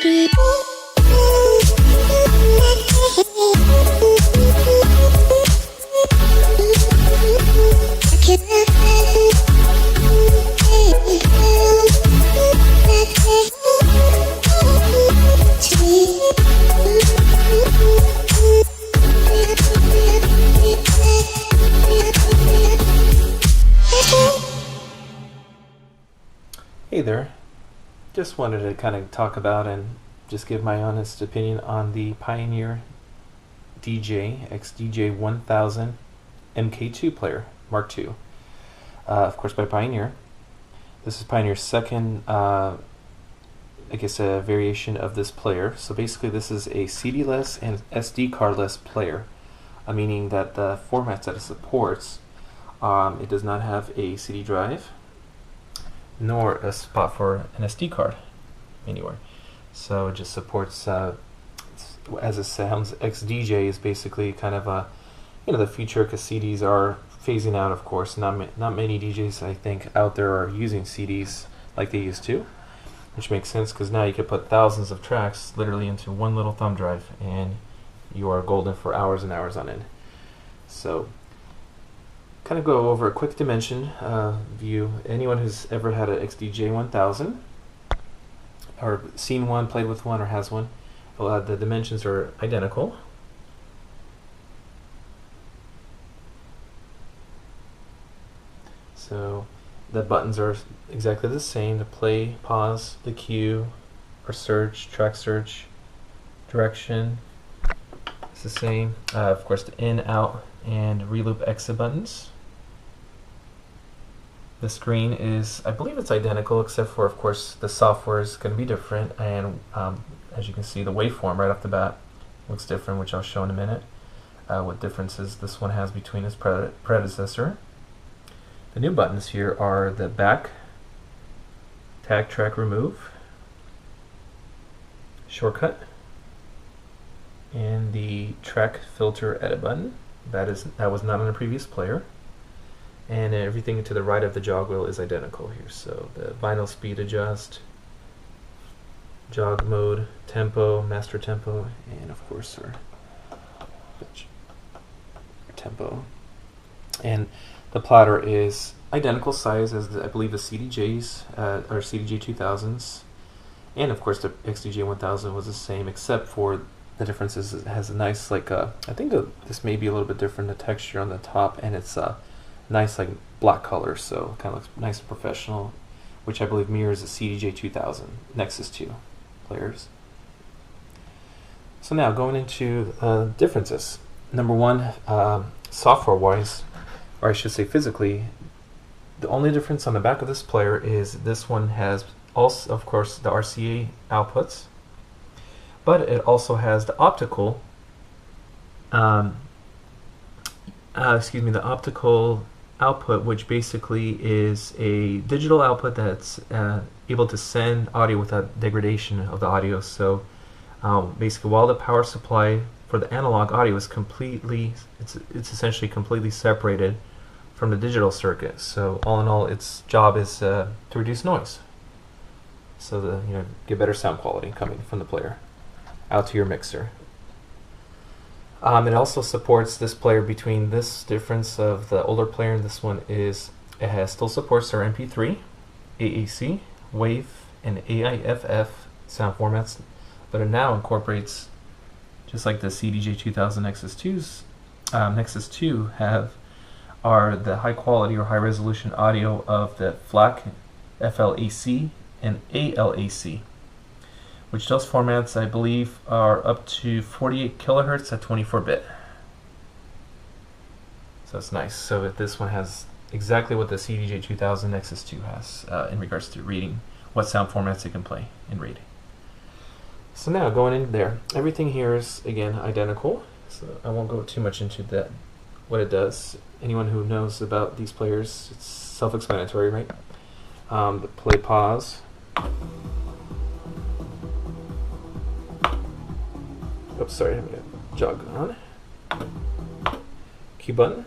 Hey there, just wanted to kind of talk about and just give my honest opinion on the Pioneer XDJ-1000MK2 player, Mark II, of course by Pioneer. This is Pioneer's second, I guess, a variation of this player. So basically this is a CD-less and SD card-less player, meaning that the formats that it supports, it does not have a CD drive, nor a spot for an SD card anywhere. So it just supports, as it sounds, XDJ is basically kind of a, the future, because CDs are phasing out, of course. Not many DJs, I think, out there are using CDs like they used to, which makes sense because now you can put thousands of tracks literally into one little thumb drive and you are golden for hours and hours on end. So kind of go over a quick dimension view. Anyone who's ever had an XDJ-1000 or seen one, played with one, or has one, the dimensions are identical. So the buttons are exactly the same: the play, pause, the cue, or search, track search, direction. It's the same. Of course, the in, out, and reloop exit buttons. The screen is, I believe it's identical, except for, of course, the software is going to be different, and as you can see, the waveform right off the bat looks different, which I'll show in a minute. What differences this one has between its predecessor. The new buttons here are the back, tag track remove, shortcut, and the track filter edit button. That was not on the previous player. And everything to the right of the jog wheel is identical here. So the vinyl speed adjust, jog mode, tempo, master tempo, and of course our tempo. And the plotter is identical size as I believe the CDJs or XDJ-1000s, and of course the XDJ-1000 was the same, except for the difference is it has a nice, like I think this may be a little bit different, the texture on the top, and it's nice like black color, so kind of looks nice and professional, which I believe mirrors the XDJ-1000 Nexus 2 players. So now going into differences. Number one, software wise, or I should say physically, the only difference on the back of this player is this one has also, of course, the RCA outputs, but it also has the optical the optical output, which basically is a digital output that's able to send audio without degradation of the audio. So basically, while the power supply for the analog audio is it's essentially completely separated from the digital circuit. So all in all, its job is to reduce noise, so get better sound quality coming from the player out to your mixer. It also supports this player. Between this difference of the older player and this one is still supports our MP3, AAC, WAV, and AIFF sound formats, but it now incorporates, just like the XDJ-1000 Nexus 2s, Nexus 2 are the high quality or high resolution audio of the FLAC, FLAC, and ALAC, which those formats I believe are up to 48 kilohertz at 24-bit. So it's nice. So this one has exactly what the XDJ-1000 Nexus 2 has in regards to reading what sound formats it can play and read. So now going in there, everything here is again identical, so I won't go too much into that, what it does. Anyone who knows about these players, it's self-explanatory, right? The play, pause, oops, sorry, I'm going to jog on. Cue button,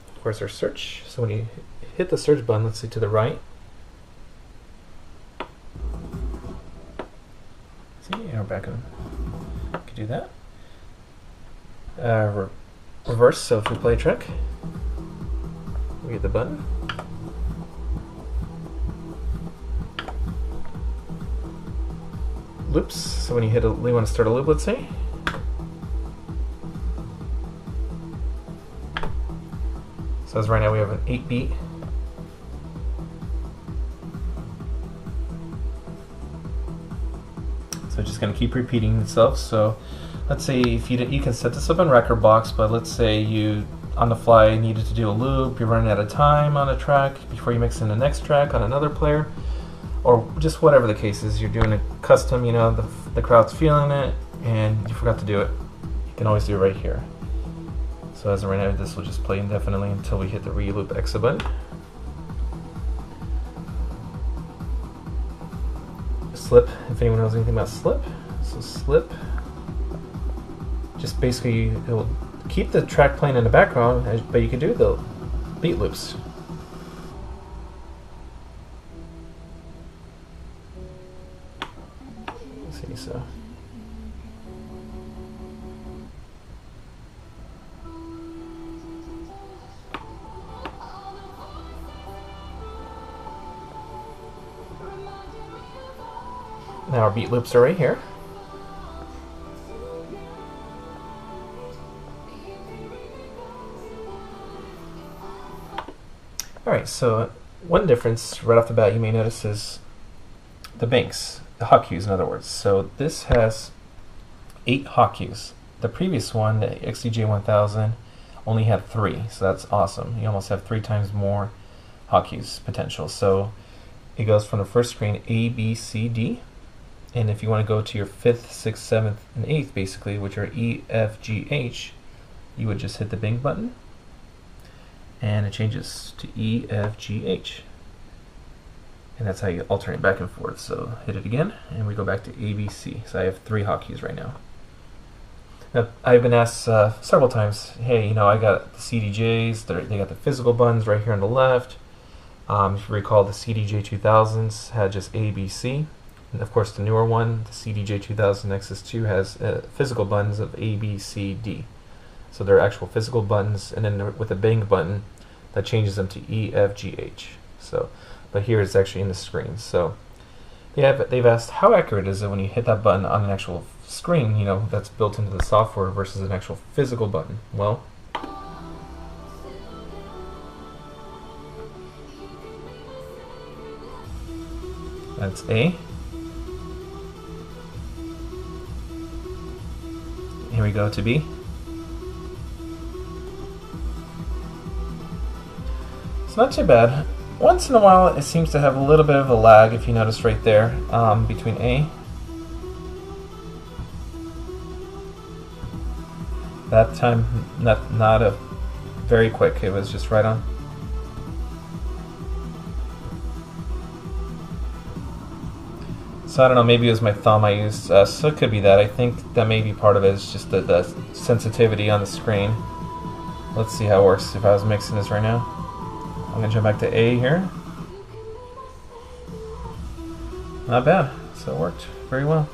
of course our search. So when you hit the search button, let's see, to the right, See, and we're back on. Could do that. Reverse. So if we play a track, we hit the button. Loops. So when you hit we want to start a loop, let's say. So as right now we have an 8-beat. So it's just going to keep repeating itself. So let's say if you can set this up in record box, but let's say you on the fly needed to do a loop, you're running out of time on a track before you mix in the next track on another player, or just whatever the case is, you're doing a custom, you know, the crowd's feeling it and you forgot to do it, you can always do it right here. So as of right now, this will just play indefinitely until we hit the re-loop exit button. Slip, if anyone knows anything about slip. So slip, just basically it will keep the track playing in the background, but you can do the beat loops. Let's see, so. Now our beat loops are right here. Alright, so one difference right off the bat you may notice is the banks, the hot cues in other words. So this has 8 hot cues. The previous one, the XDJ-1000, only had 3, so that's awesome. You almost have 3 times more hot cues potential. So it goes from the first screen A, B, C, D. And if you want to go to your 5th, 6th, 7th, and 8th, basically, which are E, F, G, H, you would just hit the Bing button, and it changes to E, F, G, H. And that's how you alternate back and forth. So hit it again, and we go back to A, B, C. So I have 3 hotkeys right now. Now I've been asked several times, hey, you know, I got the CDJs, they got the physical buttons right here on the left. If you recall, the XDJ-1000s had just A, B, C. And of course, the newer one, the XDJ-1000 has physical buttons of A, B, C, D. So they're actual physical buttons, and then with a Bing button, that changes them to E, F, G, H. So, but here it's actually in the screen. So, yeah, but they've asked how accurate is it when you hit that button on an actual screen, you know, that's built into the software versus an actual physical button. Well, that's A. Here we go to B. It's not too bad. Once in a while it seems to have a little bit of a lag, if you notice right there, between A. That time not a very quick, it was just right on. So I don't know, maybe it was my thumb I used, so it could be that. I think that may be part of it, is just the sensitivity on the screen. Let's see how it works if I was mixing this right now. I'm going to jump back to A here. Not bad, so it worked very well.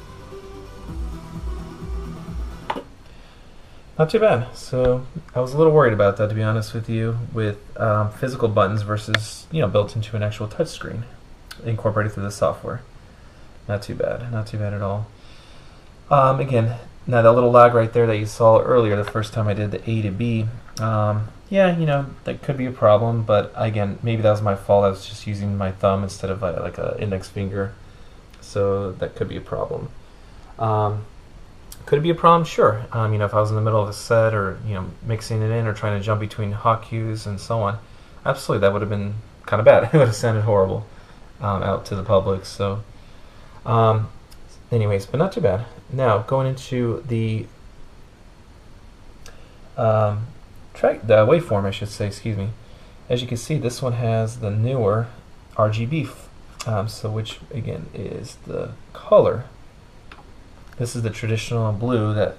Not too bad. So I was a little worried about that, to be honest with you, with physical buttons versus, you know, built into an actual touchscreen, incorporated through the software. Not too bad, not too bad at all. Again, now that little lag right there that you saw earlier, the first time I did the A to B, yeah, you know, that could be a problem, but again, maybe that was my fault. I was just using my thumb instead of like an index finger, so that could be a problem. Could it be a problem? Sure. You know, if I was in the middle of a set, or, you know, mixing it in or trying to jump between hot cues and so on, absolutely, that would have been kind of bad. It would have sounded horrible out to the public. So anyways, but not too bad. Now going into the the waveform, I should say, excuse me. As you can see, this one has the newer RGB, so which again is the color. This is the traditional blue that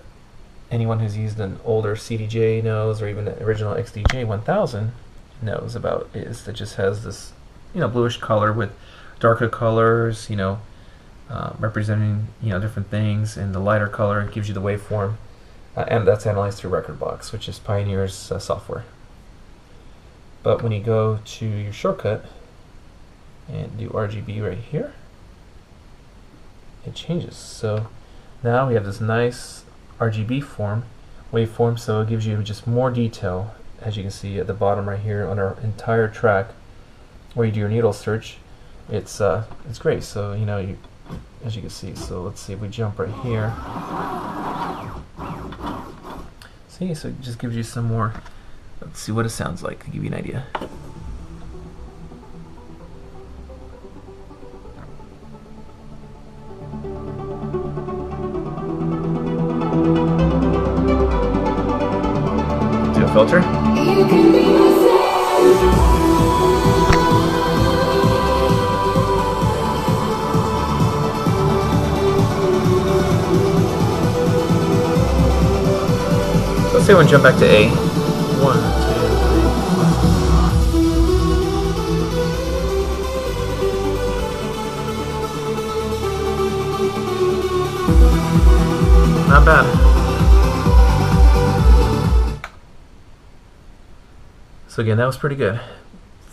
anyone who's used an older CDJ knows, or even the original XDJ-1000 knows about, is that just has this, you know, bluish color with darker colors, you know, representing different things, and the lighter color gives you the waveform, and that's analyzed through Rekordbox, which is Pioneer's software. But when you go to your shortcut and do RGB right here, it changes. So now we have this nice RGB waveform, so it gives you just more detail, as you can see at the bottom right here on our entire track where you do your needle search. It's great. So as you can see, so let's see if we jump right here. See, so it just gives you some more. Let's see what it sounds like to give you an idea. Do a filter. Let's say we'll jump back to A. 1, 2, 3. Not bad. So again, that was pretty good.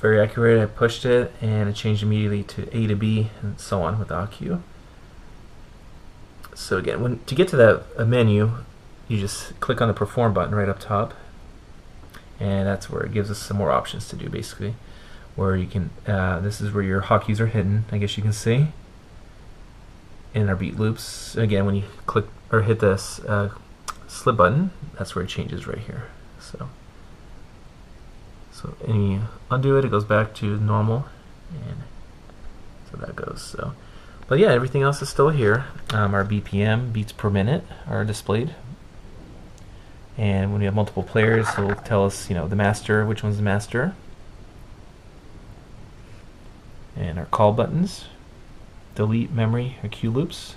Very accurate. I pushed it and it changed immediately to A to B and so on with the AQ. So again, to get to that menu, you just click on the Perform button right up top, and that's where it gives us some more options to do, basically. Where you can, this is where your hotkeys are hidden, I guess you can see, in our beat loops. Again, when you click or hit this slip button, that's where it changes right here. So and you undo it, it goes back to normal, and so that goes. So, but yeah, everything else is still here. Our BPM, beats per minute, are displayed. And when we have multiple players, it'll tell us, the master, which one's the master. And our call buttons, delete memory or cue loops.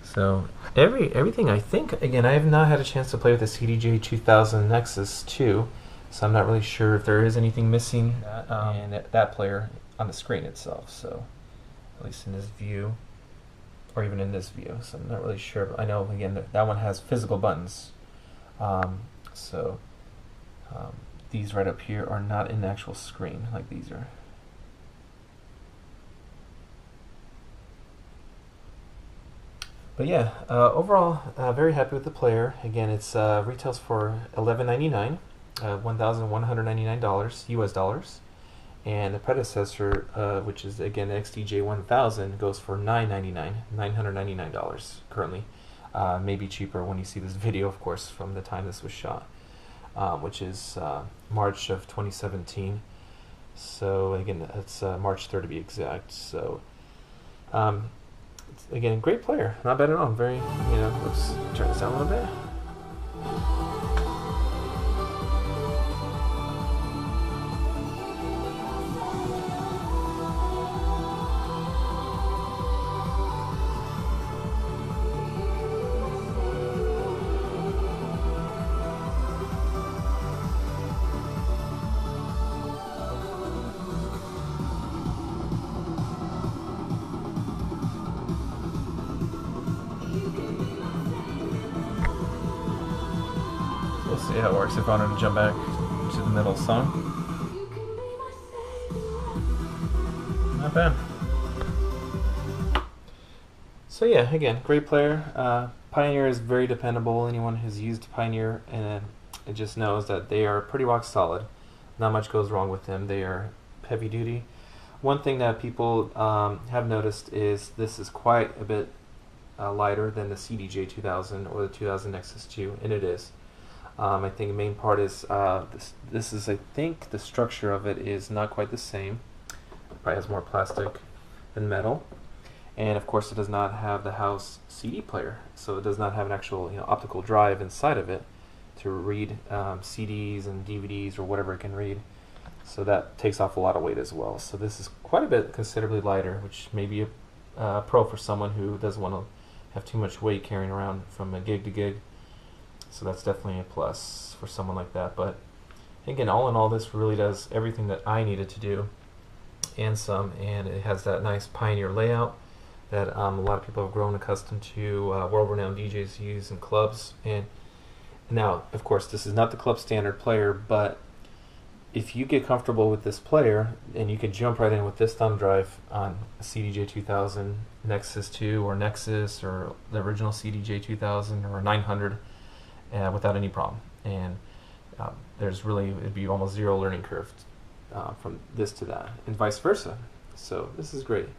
So everything, I think, again, I have not had a chance to play with the XDJ-1000 Nexus 2, so I'm not really sure if there is anything missing in that player on the screen itself. So at least in this view, or even in this view, so I'm not really sure. But I know, again, that one has physical buttons. These right up here are not in the actual screen like these are. But yeah, overall, very happy with the player. Again, it's retails for $11.99, $1,199 US dollars. And the predecessor, which is again the XDJ-1000, goes for $999, $999 currently. Maybe cheaper when you see this video, of course, from the time this was shot, which is March of 2017. So again, it's March 3rd to be exact. So again, great player, not bad at all. Very, let's turn this down a little bit. We'll see how it works if I wanted to jump back to the middle song. Not bad. So yeah, again, great player. Pioneer is very dependable. Anyone who's used Pioneer and it just knows that they are pretty rock solid. Not much goes wrong with them. They are heavy duty. One thing that people have noticed is this is quite a bit lighter than the XDJ-1000 or the 2000 Nexus 2, and it is. I think the main part is this is, I think the structure of it is not quite the same. It probably has more plastic than metal, and of course it does not have the house CD player, so it does not have an actual optical drive inside of it to read CDs and DVDs or whatever it can read. So that takes off a lot of weight as well. So this is quite a bit considerably lighter, which may be a pro for someone who doesn't want to have too much weight carrying around from a gig to gig. So that's definitely a plus for someone like that. But again, all in all, this really does everything that I needed to do and some, and it has that nice Pioneer layout that a lot of people have grown accustomed to, world-renowned DJs use in clubs. And now, of course, this is not the club standard player, but if you get comfortable with this player, and you can jump right in with this thumb drive on a CDJ-1000 Nexus 2 or Nexus or the original CDJ-1000 or 900 without any problem. And it'd be almost zero learning curve from this to that, and vice versa. So this is great.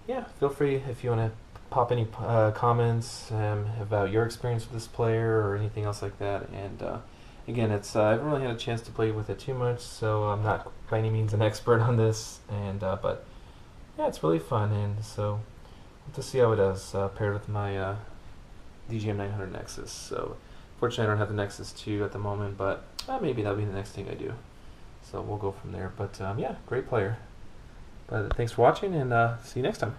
Yeah, feel free if you want to pop any comments about your experience with this player or anything else like that. And again, I haven't really had a chance to play with it too much, so I'm not by any means an expert on this. And but yeah, it's really fun, and so we'll have to see how it does paired with my DJM-900 Nexus. So fortunately, I don't have the Nexus 2 at the moment, but maybe that'll be the next thing I do. So we'll go from there. But yeah, great player. But thanks for watching, and see you next time.